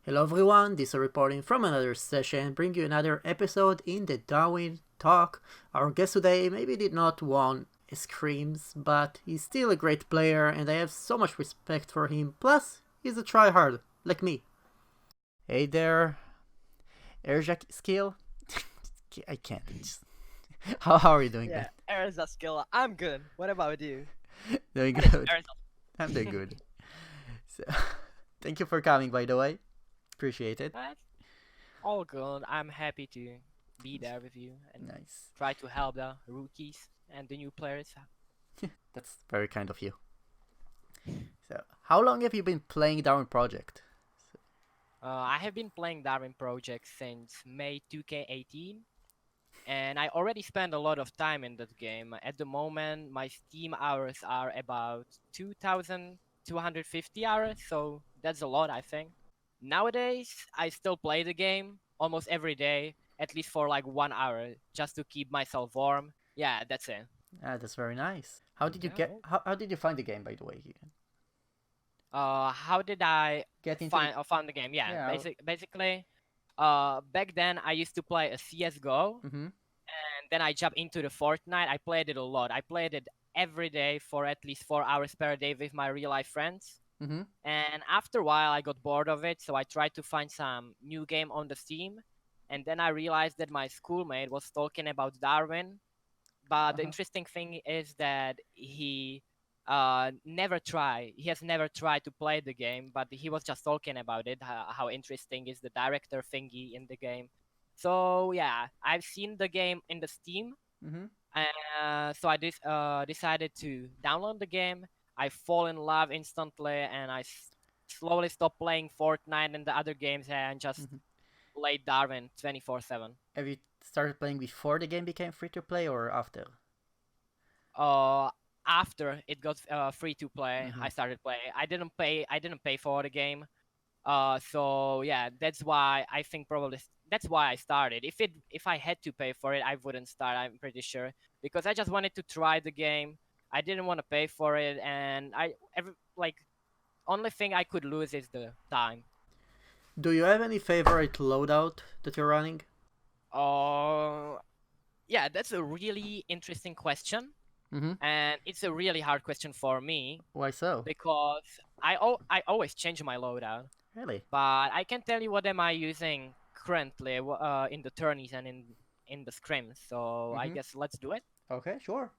Hello everyone, this is reporting from another session, bring you another episode in the Darwin talk. Our guest today maybe did not won screams, but he's still a great player and I have so much respect for him. Plus, he's a tryhard, like me. Hey there, ErzaSkill. I can't. How are you doing, man? Yeah, ErzaSkill. I'm good. What about you? Doing What is good. Erza? I'm doing good. So, thank you for coming, by the way. Appreciate it. That's all good. I'm happy to be there with you and Nice. try to help the rookies and the new players. That's very kind of you. So, how long have you been playing Darwin Project? I have been playing Darwin Project since May 2K18, and I already spent a lot of time in that game. At the moment, my Steam hours are about 2,250 hours, so that's a lot, I think. Nowadays, I still play the game almost every day, at least for like 1 hour, just to keep myself warm. Yeah, that's it. That's very nice. How did you Yeah. how did you find the game, by the way? How did I Get into the find the game? Yeah, yeah. basically, back then I used to play a CS:GO, Mhm. and then I jumped into the Fortnite. I played it a lot. I played it every day for at least 4 hours per day with my real life friends. Mhm. And after a while, I got bored of it, so I tried to find some new game on the Steam. And then I realized that my schoolmate was talking about Darwin. But the Uh-huh. interesting thing is that he has never tried to play the game, but he was just talking about it, how interesting is the director thingy in the game. So yeah, I've seen the game in the Steam, Mhm. so I decided to download the game. I fall in love instantly, and I slowly stopped playing Fortnite and the other games and just Mhm. played Darwin 24/7. Have you started playing before the game became free to play or after? Uh, After it got free to play, I Mhm. started playing. I didn't pay for the game. So yeah, that's why I think probably that's why I started. If I had to pay for it, I wouldn't start. I'm pretty sure because I just wanted to try the game. I didn't want to pay for it, and only thing I could lose is the time. Do you have any favorite loadout that you're running? Uh, yeah, that's a really interesting question, Mhm. and it's a really hard question for me Why so? because I always change my loadout. Really? But I can tell you what am I using currently in the tourneys and in the scrims. So I Mhm. guess let's do it. Okay, sure.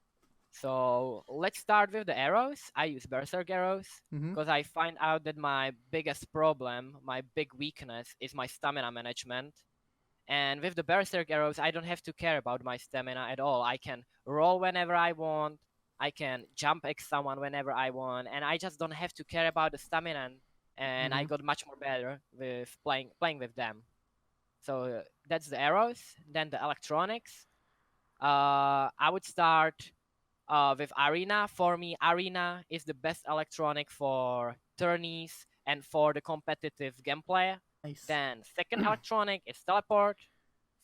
So let's start with the arrows. I use berserk arrows Mhm. because I find out that my biggest problem, my big weakness, is my stamina management. And with the berserk arrows, I don't have to care about my stamina at all. I can roll whenever I want. I can jump X someone whenever I want, and I just don't have to care about the stamina. And I Mhm. got much more better with playing with them. So that's the arrows. Then the electronics. I would start with Arena. For me, Arena is the best electronic for tourneys and for the competitive gameplay. Nice. Then second electronic is teleport.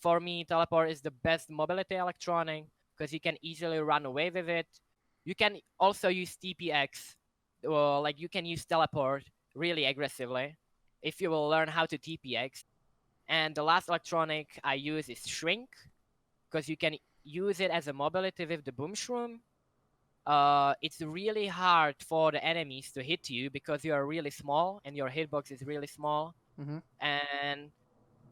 For me, teleport is the best mobility electronic because you can easily run away with it. You can also use TPX, like you can use teleport really aggressively if you will learn how to TPX. And the last electronic I use is Shrink because you can use it as a mobility with the Boom Shroom. It's really hard for the enemies to hit you because you are really small and your hitbox is really small. Mhm. And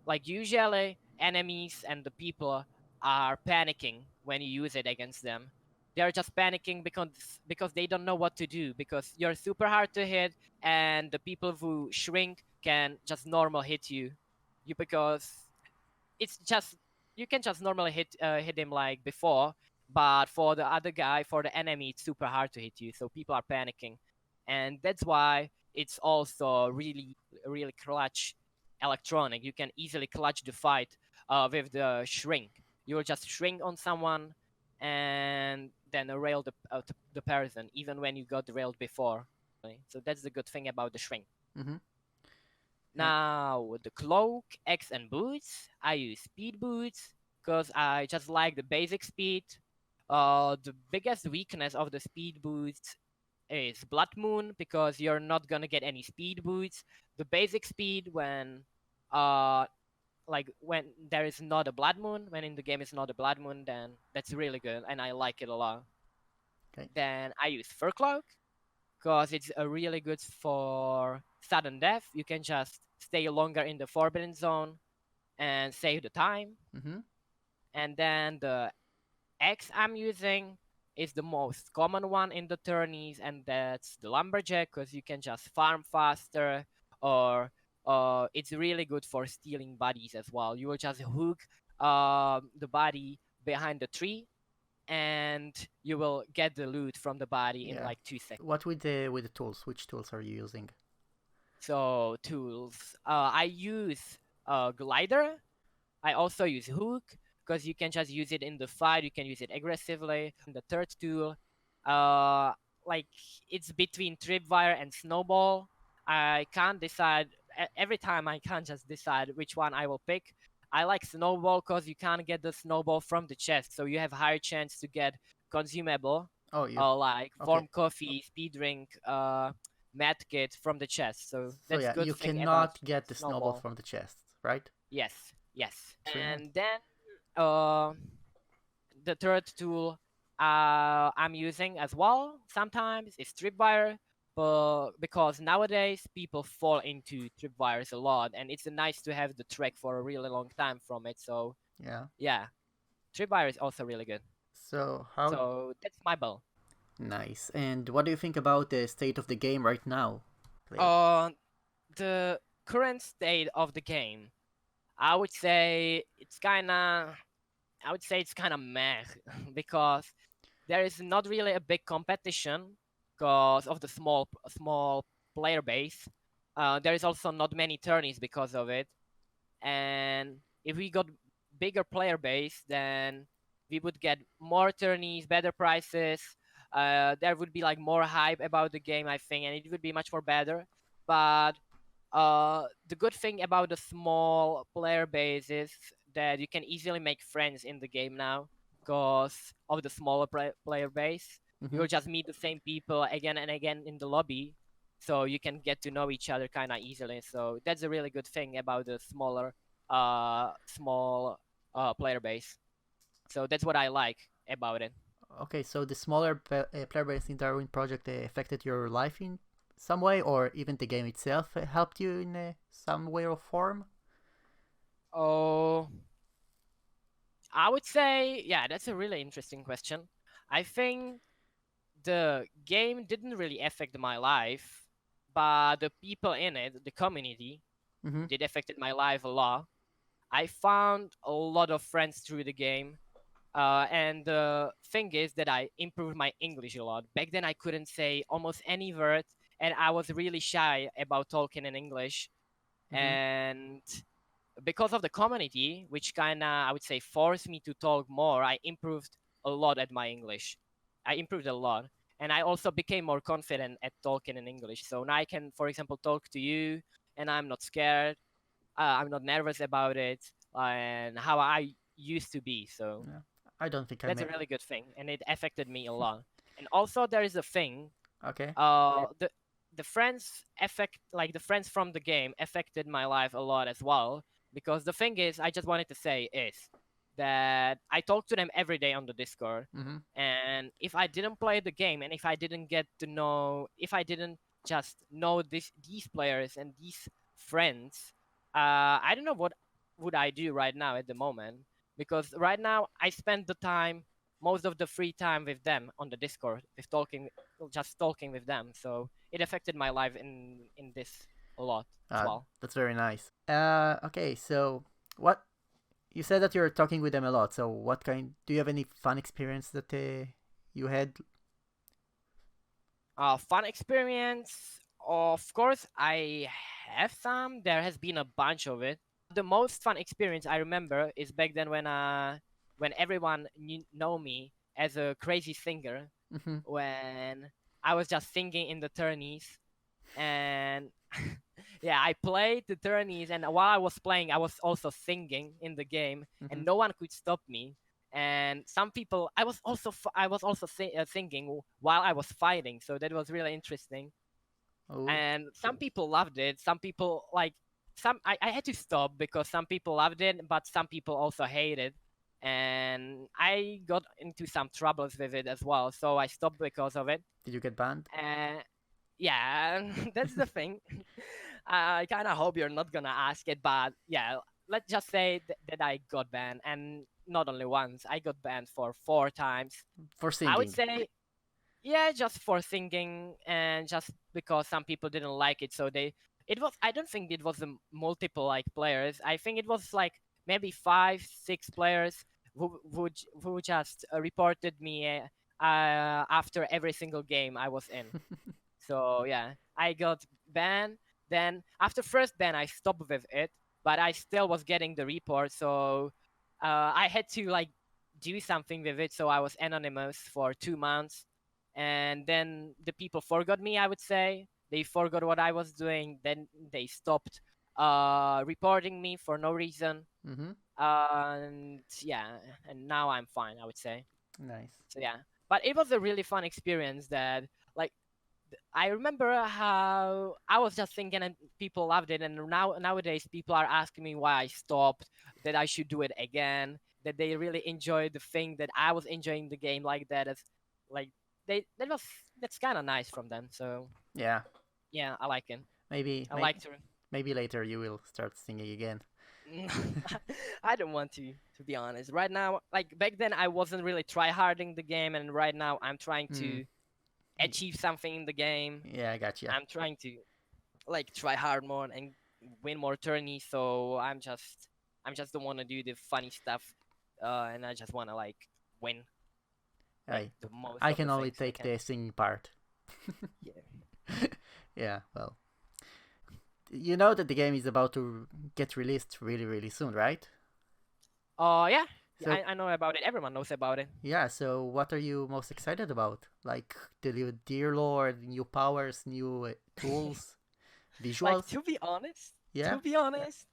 like usually enemies and the people are panicking when you use it against them. They're just panicking because they don't know what to do because you're super hard to hit and the people who shrink can just normal hit you because it's just you can just normally hit him like before, but for the other guy, for the enemy, it's super hard to hit you, so people are panicking. And that's why it's also really clutch electronic. You can easily clutch the fight with the shrink. You will just shrink on someone and then rail the person even when you got railed before. So that's the good thing about the shrink. Mhm. Uh, Now, with the cloak, X, and boots, I use speed boots because I just like the basic speed. The biggest weakness of the speed boots is Blood Moon, because you're not gonna get any speed boosts. The basic speed when like when there is not a blood moon, when in the game is not a blood moon, then that's really good and I like it a lot. Okay. Then I use Fur Cloak because it's a really good for sudden death. You can just stay longer in the Forbidden Zone and save the time. Mm-hmm. And then the X I'm using is the most common one in the tourneys, and that's the Lumberjack, because you can just farm faster, or it's really good for stealing bodies as well. You will just hook the body behind the tree, and you will get the loot from the body in like 2 seconds. What with the tools? Which tools are you using? So tools, I use glider. I also use hook because you can just use it in the fight. You can use it aggressively. And the third tool, like it's between tripwire and snowball. I can't decide every time. I can't just decide which one I will pick. I like snowball because you can't get the snowball from the chest, so you have higher chance to get consumable. Oh, you Like warm coffee, speed drink, med kit from the chest. So that's good. You thing cannot about get the snowball from the chest, right? Yes, yes. Very And then the third tool I'm using as well sometimes is tripwire, but because nowadays people fall into tripwires a lot, and it's nice to have the track for a really long time from it. So yeah, tripwire is also really good. So that's my build. Nice. And what do you think about the state of the game right now? The current state of the game, I would say it's kind of meh because there is not really a big competition because of the small player base. There is also not many tourneys because of it, and if we got bigger player base, then we would get more tourneys, better prices. There would be like more hype about the game, I think, and it would be much more better. But the good thing about the small player base is that you can easily make friends in the game now because of the smaller player base. Mm-hmm. You'll just meet the same people again and again in the lobby, so you can get to know each other kind of easily. So that's a really good thing about the small player base. So that's what I like about it. Okay, so the smaller player base in Darwin project affected your life in some way, or even the game itself helped you in some way or form? Oh, I would say, yeah, that's a really interesting question. I think the game didn't really affect my life, but the people in it, the community, did affected my life a lot. I found a lot of friends through the game. And the thing is that I improved my English a lot. Back then, I couldn't say almost any word, and I was really shy about talking in English. And because of the community, which kind of, I would say, forced me to talk more, I improved a lot at my English. I improved a lot. And I also became more confident at talking in English. So now I can, for example, talk to you, and I'm not scared. I'm not nervous about it, and how I used to be. So I don't think that's a really good thing, and it affected me a lot. And also, there is a thing. Okay. The friends the friends from the game affected my life a lot as well. Because the thing is, I just wanted to say is that I talk to them every day on the Discord, and if I didn't play the game, and if I didn't just know these players and these friends, I don't know what would I do right now at the moment, because right now I spend the time, most of the free time, with them on the Discord, just talking with them. So it affected my life in this a lot as well. That's very nice. Okay, so what you said that you're talking with them a lot. So what kind? Do you have any fun experience that you had? Fun experience, of course, I have some. There has been a bunch of it. The most fun experience I remember is back then when everyone know me as a crazy singer, when I was just singing in the tourneys, and yeah, I played the tourneys, and while I was playing, I was also singing in the game, and no one could stop me. And some people, I was also thinking while I was fighting, so that was really interesting. Oh, And some people loved it. Some people like I had to stop because some people loved it, but some people also hated. And I got into some troubles with it as well, so I stopped because of it. did you get banned? And yeah, that's the thing. I kind of hope you're not gonna ask it, but yeah, let's just say that I got banned, and not only once. I got banned for 4 times. For I would singing. say, yeah, just for thinking, and just because some people didn't like it, so they. It was. I don't think it was a multiple like players. I think it was like maybe 5, 6 players who just reported me after every single game I was in. So yeah, I got banned. Then after first ban, I stopped with it, but I still was getting the report. So I had to like do something with it. So I was anonymous for 2 months, and then the people forgot me. I would say they forgot what I was doing. Then they stopped reporting me for no reason. Mm-hmm. And yeah, and now I'm fine. I would say. Nice. So yeah, but it was a really fun experience. That like I remember how I was just thinking, and people loved it. And nowadays, people are asking me why I stopped, that I should do it again, that they really enjoyed the thing that I was enjoying the game like that. As like that's kind of nice from them. So Yeah. yeah, I like it. Maybe, I like to. maybe later you will start singing again. I don't want to be honest. Right now, like back then, I wasn't really try harding the game, and right now, I'm trying to achieve something in the game. Yeah, I got you. I'm trying to like try hard more and win more tourneys. So I'm just don't want to do the funny stuff, and I just want to like win like the most. I of can the only things I take can. the singing part. Yeah. Yeah, well. You know that the game is about to get released really, really soon, right? Oh yeah. So, I know about it. Everyone knows about it. yeah, so what are you most excited about? Like the new Dear Lord, new powers, new tools, Like visuals? Yeah? to be honest,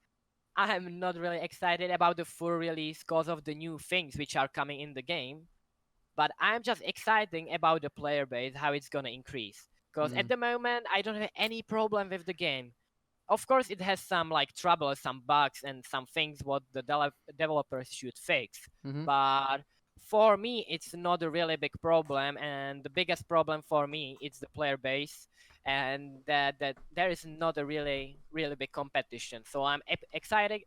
I am not really excited about the full release because of the new things which are coming in the game. But I'm just excited about the player base, how it's gonna increase. Because at Mm, the moment, I don't have any problem with the game. Of course, it has some like trouble, some bugs, and some things what the developers should fix. mm-hmm. But for me, it's not a really big problem, and the biggest problem for me is the player base, and that there is not a really big competition. So I'm excited.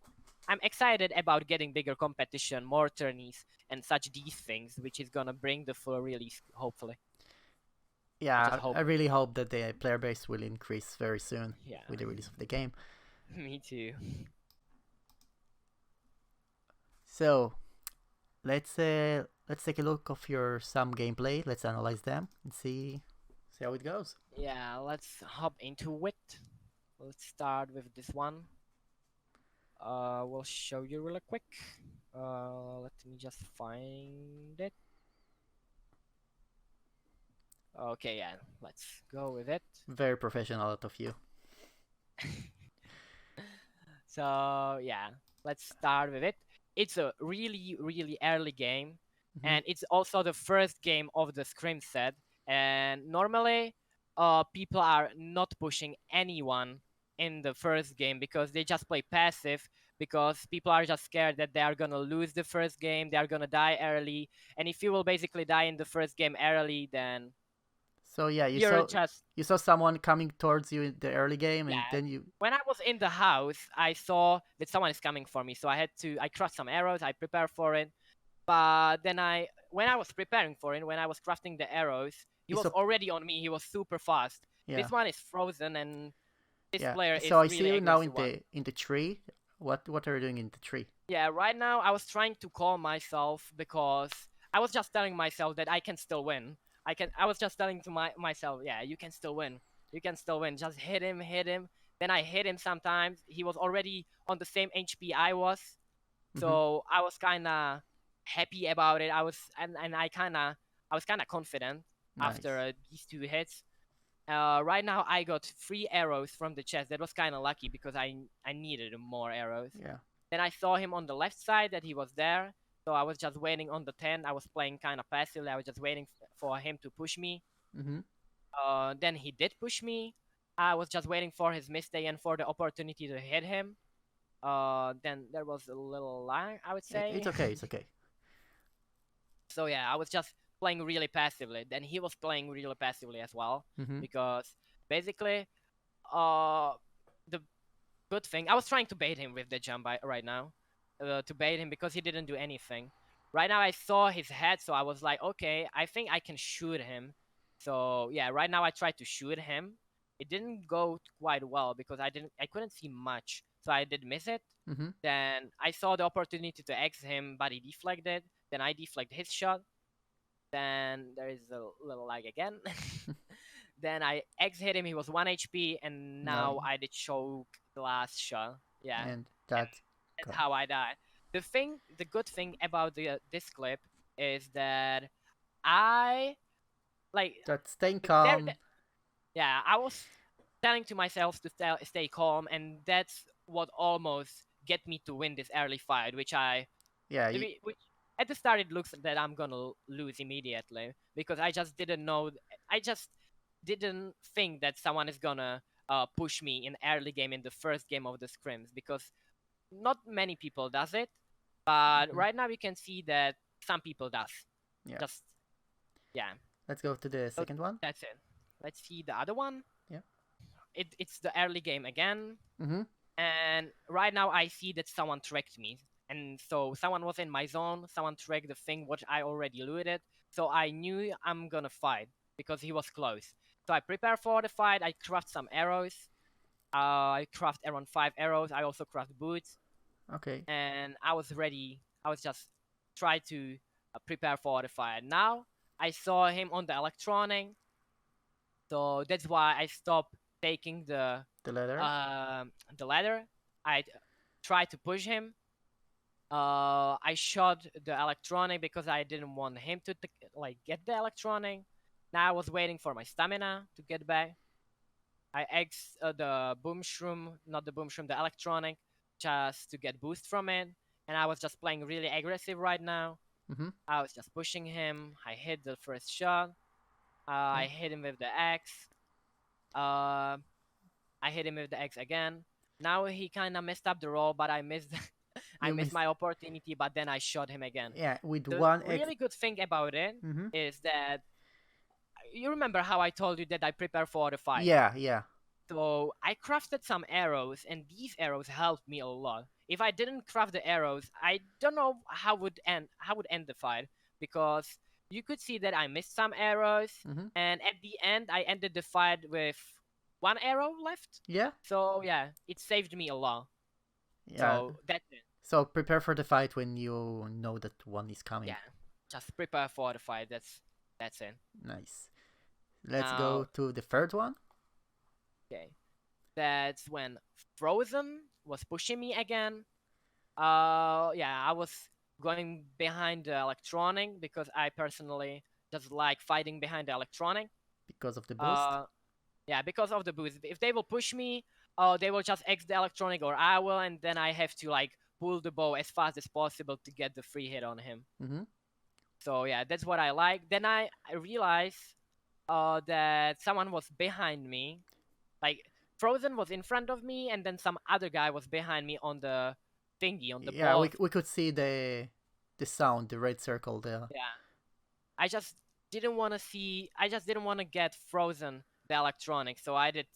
I'm excited about getting bigger competition, more tourneys, and such these things, which is gonna bring the full release, hopefully. I just Yeah, hope I it. really hope that the player base will increase very soon Yeah, with the release of the game. me too. So, let's take a look of your some gameplay. Let's analyze them and see how it goes. Yeah, let's hop into it. Let's start with this one. We'll show you really quick. Let me just find it. Okay, yeah, let's go with it. Very professional out of you. So yeah, let's start with it. It's a really early game, Mhm. and it's also the first game of the Scrim set. And normally, people are not pushing anyone in the first game because they just play passive because people are just scared that they are gonna lose the first game, they are gonna die early, and if you will basically die in the first game early, then So yeah, you're just you saw someone coming towards you in the early game, and yeah. then you. When I was in the house, I saw that someone is coming for me, so I crafted some arrows, I prepared for it. But then when I was preparing for it, when I was crafting the arrows, he You was saw, already on me. He was super fast. yeah, This one is frozen, and this yeah. player So is I see really you now aggressive one. in the tree. What are you doing in the tree? Yeah, right now I was trying to calm myself because I was just telling myself that I can still win. I was just telling to myself, yeah, you can still win. You can still win. Just hit him, hit him. Then I hit him sometimes. He was already on the same HP I was. Mm-hmm. So I was kinda happy about it. I was kinda confident after Nice. these 2 hits. Right now I got 3 arrows from the chest. That was kinda lucky because I needed more arrows. Yeah. Then I saw him on the left side that he was there. So I was just waiting on the 10. I was playing kind of passively. I was just waiting for him to push me. Mm-hmm. Then he did push me. I was just waiting for his mistake and for the opportunity to hit him. Then there was a little lag, I would It's say. okay. It's okay. So yeah, I was just playing really passively. Then he was playing really passively as well, Mm-hmm. because basically, the good thing, I was trying to bait him with the jump right now, to bait him because he didn't do anything. Right now I saw his head, so I was like, okay, I think I can shoot him. So yeah, right now I tried to shoot him. It didn't go quite well because I couldn't see much, so I did miss it. Mm-hmm. Then I saw the opportunity to X him, but he deflected. Then I deflected his shot. Then there is a little lag again. Then I X hit him. He was 1 HP, and No. now I did choke the last shot. Yeah, And and that. that's how I died. The good thing about this clip is that I like That staying there. calm. Yeah, I was telling to myself to stay calm, and that's what almost get me to win this early fight, which Yeah. You, which at the start it looks that I'm gonna lose immediately because I just didn't know. I just didn't think that someone is gonna push me in early game in the first game of the scrims because not many people does it, but Mhm. right now you can see that some people does. Yeah. Just yeah. Let's go to the So second one. that's it. Let's see the other one. Yeah. It's the early game again. Mm-hmm. And right now I see that someone tracked me. And so someone was in my zone, someone tracked the thing which I already looted. So I knew I'm gonna fight because he was close. So I prepare for the fight, I craft some arrows. I craft around 5 arrows. I also craft boots. Okay. And I was ready. I was just try to prepare for the fight. Now I saw him on the electronic. So that's why I stopped taking The letter. the ladder. I tried to push him. I shot the electronic because I didn't want him to like get the electronic. Now I was waiting for my stamina to get back. I X the boom shroom, not the boom shroom, the electronic, just to get boost from it. And I was just playing really aggressive right now. Mm-hmm. I was just pushing him. I hit the first shot. I hit him with the X. Uh, I hit him with the X again. Now he kind of messed up the roll, but I missed I You missed missed. my opportunity, but then I shot him again. Yeah. With The one X. really good thing about it Mm-hmm. is that you remember how I told you that I prepare for the fight. Yeah. Yeah. So I crafted some arrows, and these arrows helped me a lot. If I didn't craft the arrows, I don't know how would end the fight because you could see that I missed some arrows, Mm-hmm. and at the end I ended the fight with 1 arrow left. Yeah. So yeah, it saved me a lot. Yeah. So that's it. So prepare for the fight when you know that one is coming. Yeah, just prepare for the fight. That's it. Nice. Let's go Now, to the third one. okay, that's when Frozen was pushing me again. Yeah, I was going behind the electronic because I personally just like fighting behind the electronic. Because of the boost. Yeah, because of the boost. If they will push me, they will just X the electronic or I will, and then I have to like pull the bow as fast as possible to get the free hit on him. Mm-hmm. So yeah, that's what I like. Then I realized that someone was behind me. Like Frozen was in front of me, and then some other guy was behind me on the thingy, on the Yeah. ball. We could see the sound, the red circle there. Yeah. I just didn't want to see. I just didn't want to get Frozen the electronic, so I did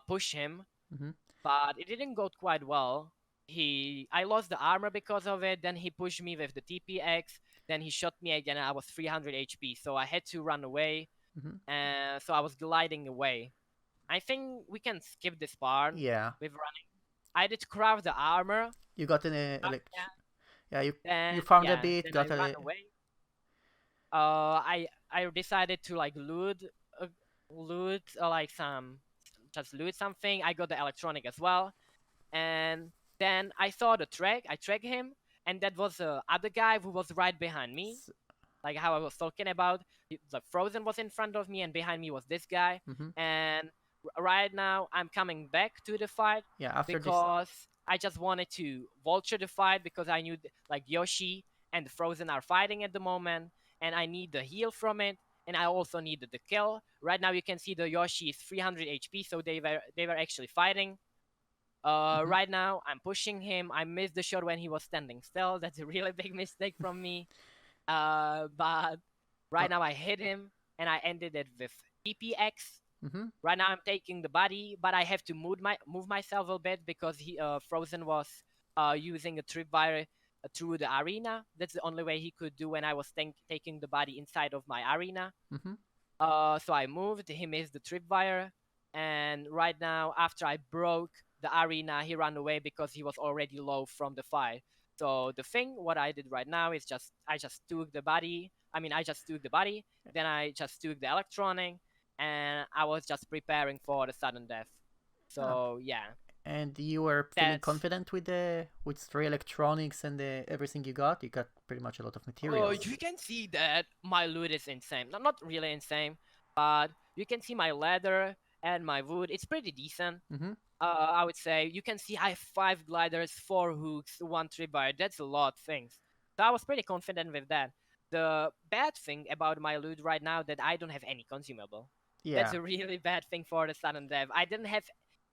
push him, Mm-hmm. but it didn't go quite well. I lost the armor because of it. Then he pushed me with the TPX. Then he shot me again. And I was 300 HP, so I had to run away. Mm-hmm. And so I was gliding away. I think we can skip this part Yeah. with running. I did craft the armor. You got an Yeah. Yeah. You Then, farmed yeah, a bit. then Got I ran a. away. I decided to like loot like some just loot something. I got the electronic as well, and then I saw the track. I tracked him, and that was the other guy who was right behind me. Like how I was talking about, the Frozen was in front of me, and behind me was this guy. Mm-hmm. And right now I'm coming back to the fight Yeah. After this. because I just wanted to vulture the fight because I knew like Yoshi and Frozen are fighting at the moment, and I need the heal from it, and I also needed the kill. Right now you can see the Yoshi is 300 HP, so they were actually fighting. Right now I'm pushing him. I missed the shot when he was standing still. That's a really big mistake from me. But right now I hit him, and I ended it with TPX. Right now I'm taking the body, but I have to move myself a bit because Frozen was using a tripwire through the arena. That's the only way he could do when I was taking the body inside of my arena. So I moved. He missed the tripwire, and right now after I broke the arena, he ran away because he was already low from the fight. So what I did right now is I just took the body. I just took the body, then I just took the electronic, and I was just preparing for the sudden death. So yeah. And you were feeling confident with three electronics and everything you got? You got pretty much a lot of materials. You can see that my loot is insane. Not really insane, but you can see my leather and my wood. It's pretty decent. I would say you can see I have 5 gliders, 4 hooks, 1 tripwire. That's a lot of things. So I was pretty confident with that. The bad thing about my loot right now that I don't have any consumable. Yeah. That's a really bad thing for the sudden death. I didn't have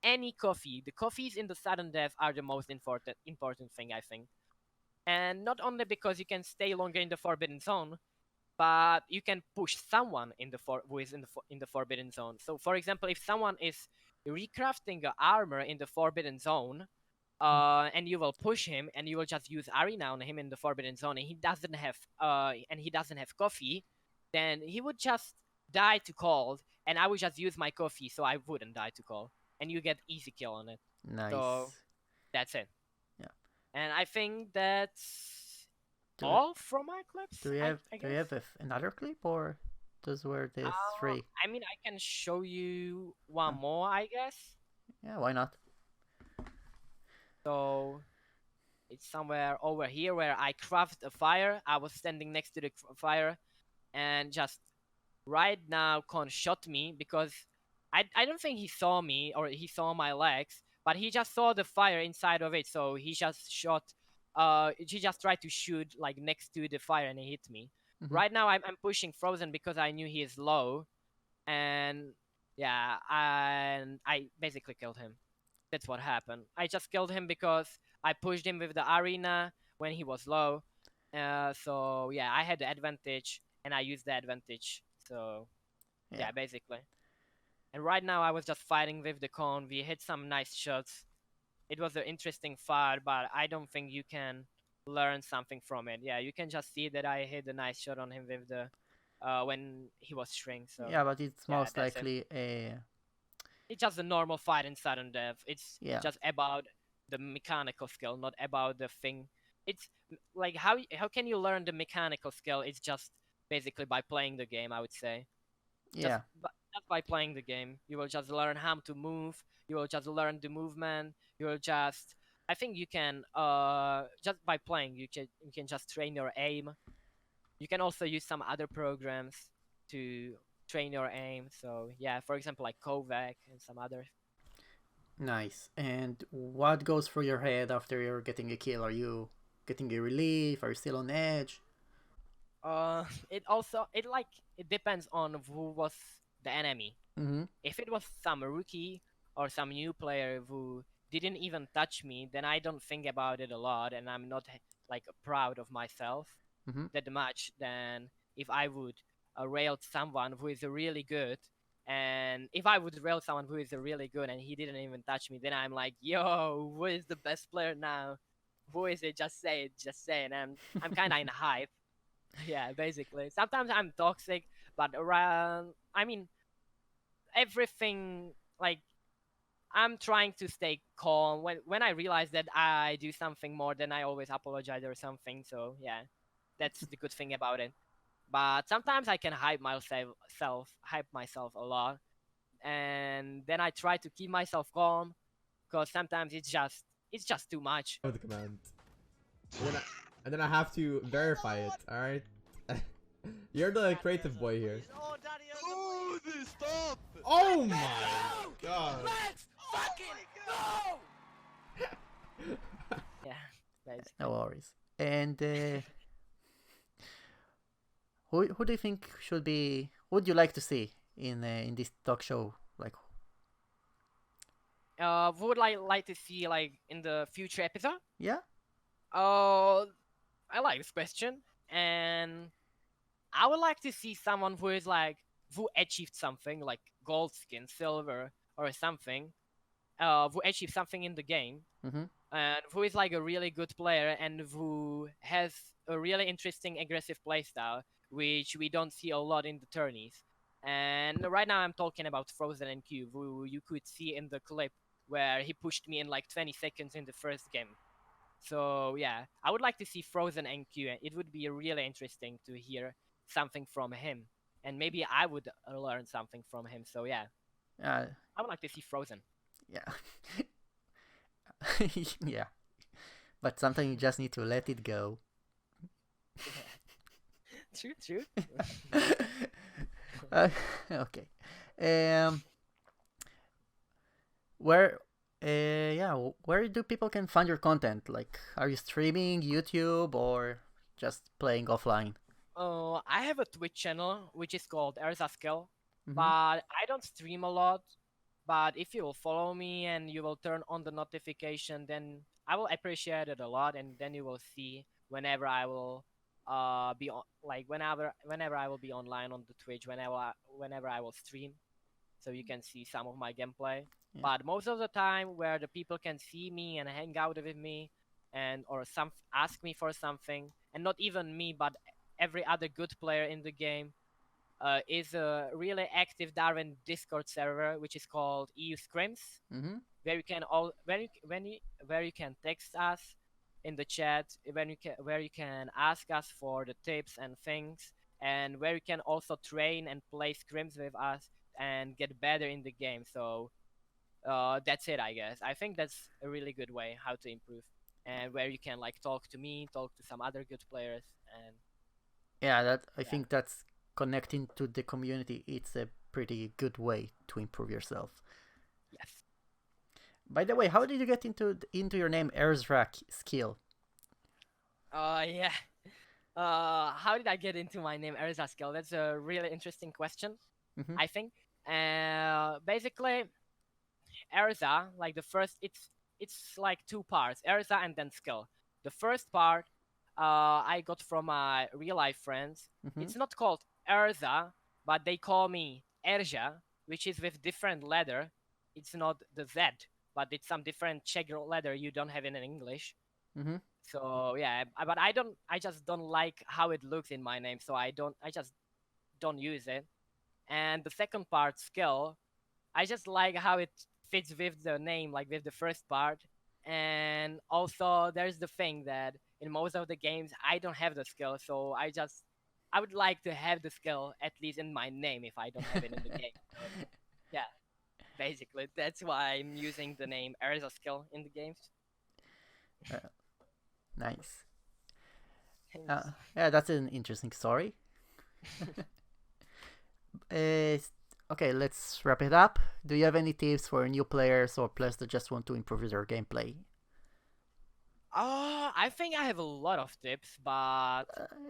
any coffee. The coffees in the sudden death are the most important thing, I think. And not only because you can stay longer in the forbidden zone, but you can push someone who is in the forbidden zone. So, for example, if someone is recrafting armor in the forbidden zone, and you will push him, and you will just use arena on him in the forbidden zone, and he doesn't have coffee, then he would just die to cold, and I would just use my coffee, so I wouldn't die to cold, and you get easy kill on it. Nice. So that's it. Yeah. And I think that's all from my clips. Do you have another clip, or those were the 3? I can show you one more, I guess. Yeah, why not? So it's somewhere over here where I craft a fire. I was standing next to the fire, and just right now Con shot me because I don't think he saw me or he saw my legs, but he just saw the fire inside of it, so he just shot. He just tried to shoot like next to the fire, and he hit me. Right now I'm pushing Frozen because I knew he is low, and yeah, and I basically killed him. That's what happened. I just killed him because I pushed him with the arena when he was low. So yeah, I had the advantage, and I used the advantage. So yeah, basically. And right now I was just fighting with the Con. We hit some nice shots. It was an interesting fight, but I don't think you can learn something from it. Yeah, you can just see that I hit a nice shot on him with the when he was shrink. So yeah, but it's most likely it's just a normal fight in sudden death. It's just about the mechanical skill, not about the thing. It's like how can you learn the mechanical skill? It's just basically by playing the game, I would say. Yeah. Just by playing the game, you will just learn how to move. You will just learn the movement. You will just. I think you can just by playing, you can just train your aim. You can also use some other programs to train your aim. So yeah, for example, like Kovac and some others. Nice. And what goes through your head after you're getting a kill? Are you getting a relief? Are you still on edge? It depends on who was the enemy. If it was some rookie or some new player who didn't even touch me, then I don't think about it a lot, and I'm not like proud of myself that much. Then if I would rail someone who is really good, and if I would rail someone who is really good and he didn't even touch me, then I'm like, yo, who is the best player now? Who is it? Just say it. And I'm kind of in hype. Yeah, basically. Sometimes I'm toxic, but around, everything, like, I'm trying to stay calm. When I realize that I do something more, then I always apologize or something. So yeah, that's the good thing about it. But sometimes I can hype myself a lot, and then I try to keep myself calm, because sometimes it's just too much. The command, and then I have to verify it. All right, you're the creative boy here. Oh, Daddy, oh, stop! Oh my god! Let's fucking go! Yeah, basically. No worries. And who do you think should be? Would you like to see in this talk show? Like, Would like to see like in the future episode? yeah, I like this question, and I would like to see someone who is like who achieved something like gold skin, silver, or something. Who achieved something in the game, mm-hmm. and who is like a really good player and who has a really interesting aggressive playstyle, which we don't see a lot in the tourneys. And right now I'm talking about Frozen and Cube, who you could see in the clip where he pushed me in like 20 seconds in the first game. So yeah, I would like to see Frozen and Q. It would be really interesting to hear something from him, and maybe I would learn something from him. So yeah, uh, I would like to see Frozen. yeah, yeah. But sometimes you just need to let it go. True. Okay. Um, where, yeah, where do people can find your content? Like, are you streaming YouTube or just playing offline? I have a Twitch channel which is called ErzaSkill, Mhm. but I don't stream a lot. But if you will follow me and you will turn on the notification, then I will appreciate it a lot, and then you will see whenever I will be on, like whenever I will be online on the Twitch, whenever I will stream, so you can see some of my gameplay. Yeah. But most of the time, where the people can see me and hang out with me, and or some ask me for something, and not even me, but every other good player in the game, is a really active Darwin Discord server, which is called EU Scrims, Mm-hmm. where you can all where you can text us in the chat, where you can ask us for the tips and things, and where you can also train and play scrims with us and get better in the game. So that's it, I guess. I think that's a really good way how to improve, and where you can like talk to me, talk to some other good players, and Yeah, that I think that's connecting to the community. It's a pretty good way to improve yourself. yes. By the way, how did you get into your name ErzaSkill? Yeah. How did I get into my name ErzaSkill? That's a really interesting question. Mhm. I think. Basically, Erza, like the first, it's like two parts, Erza and then skill. The first part, I got from my real life friends. Mhm. It's not called Erza, but they call me Erza, which is with different letter. It's not the Z, but it's some different Czech letter you don't have in English. Mhm. So yeah, but I just don't like how it looks in my name, so I just don't use it. And the second part, skill, I just like how it fits with the name, like with the first part. And also there's the thing that in most of the games I don't have the skill, so I would like to have the skill at least in my name if I don't have it in the game. So, yeah, basically that's why I'm using the name ErzaSkill in the games. Nice. Yeah, that's an interesting story. Uh, okay, let's wrap it up. Do you have any tips for new players or players that just want to improve their gameplay? I think I have a lot of tips, but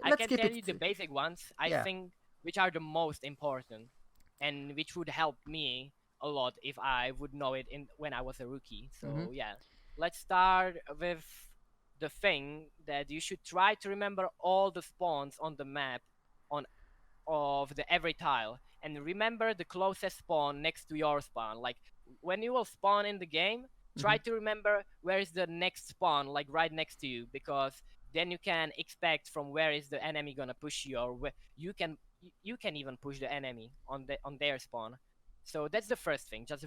I Let's can keep tell it. you the basic ones. I Yeah. think which are the most important, and which would help me a lot if I would know it in when I was a rookie. So Mhm. yeah, let's start with the thing that you should try to remember all the spawns on the map on of the every tile, and remember the closest spawn next to your spawn. Like when you will spawn in the game, try Mhm. to remember where is the next spawn, like right next to you, because then you can expect from where is the enemy gonna push you, or where you can even push the enemy on their spawn. So that's the first thing. Just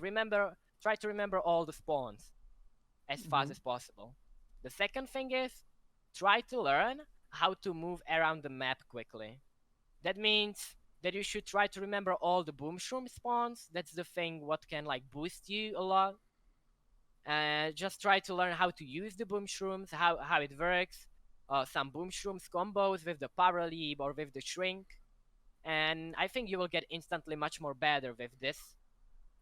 try to remember all the spawns as fast Mhm. as possible. The second thing is try to learn how to move around the map quickly. That means that you should try to remember all the boom shroom spawns. That's the thing what can like boost you a lot. Just try to learn how to use the boom shrooms, how it works. Some boom shrooms combos with the power leap or with the shrink. And I think you will get instantly much more better with this.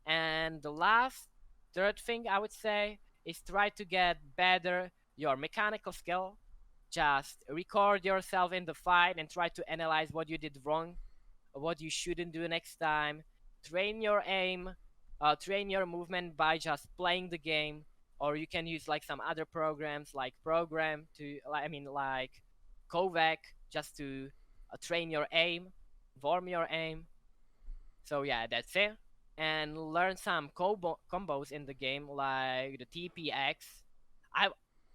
And the last, third thing I would say is try to get better your mechanical skill. just record yourself in the fight and try to analyze what you did wrong, what you shouldn't do next time. Train your aim, train your movement by just playing the game, or you can use like some other programs like Program to, like Kovac, just to train your aim, form your aim. So yeah, that's it. And learn some combos in the game, like the TPX. I,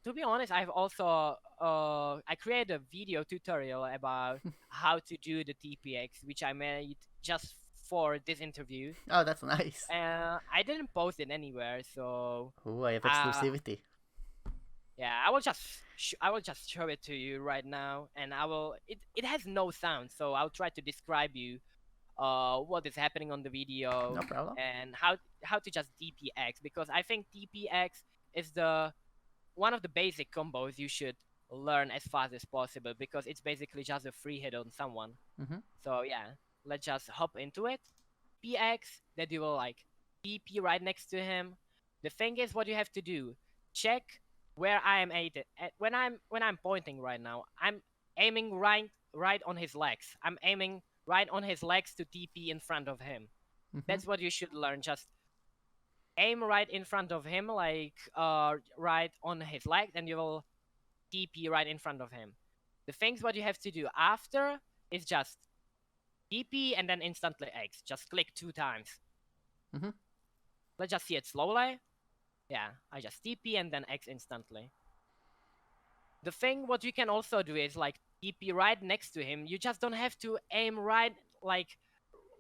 to be honest, I've also I created a video tutorial about how to do the TPX, which I made just for this interview. Oh, that's nice. I didn't post it anywhere, so Ooh, I have uh, exclusivity. yeah, I will just show it to you right now, and I will. It has no sound, so I'll try to describe you what is happening on the video No problem. and how to just DPX, because I think DPX is the one of the basic combos you should learn as fast as possible, because it's basically just a free hit on someone. Mhm. So yeah, let's just hop into it. PX, that you will like TP right next to him. The thing is, what you have to do, check where I am at when I'm pointing right now. I'm aiming right on his legs. I'm aiming right on his legs to TP in front of him. Mhm. That's what you should learn. Just aim right in front of him, like right on his legs, and you will TP right in front of him. The things what you have to do after is just TP and then instantly X. Just click 2 times. Mhm. Let's just see it slowly. Yeah, I just TP and then X instantly. The thing what you can also do is like TP right next to him. You just don't have to aim right, like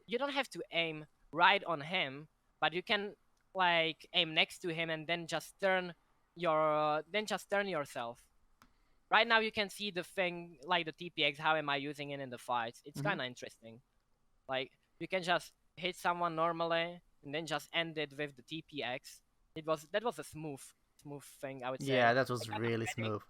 you don't have to aim right on him, but you can like aim next to him and then just turn yourself. Right now you can see the thing like the TPX. How am I using it in the fights? It's Mhm. kind of interesting. Like you can just hit someone normally and then just end it with the TPX. That was a smooth thing, I would say. Yeah, that was really smooth.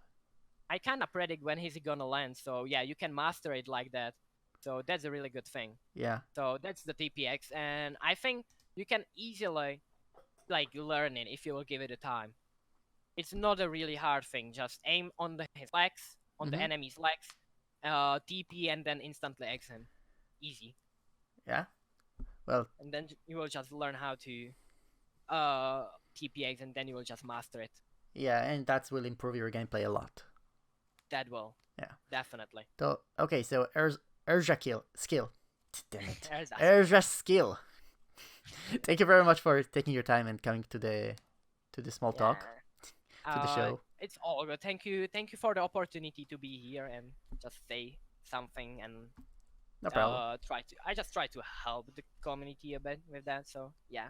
I kind of predict when he's gonna land. So yeah, you can master it like that. So that's a really good thing. Yeah. So that's the TPX, and I think you can easily like learn it if you will give it a time. It's not a really hard thing. Just aim on his legs, on the Mhm. enemy's legs, TP, and then instantly X him. Easy. Yeah. Well, And then you will just learn how to TPX, and then you will just master it. yeah, and that will improve your gameplay a lot. That will. Yeah. Definitely. So okay, so ErzaSkill skill. Damn it. Erza. ErzaSkill. Thank you very much for taking your time and coming to the small talk, to the show. It's all good. Thank you for the opportunity to be here and just say something and No problem. I just try to help the community a bit with that. So yeah.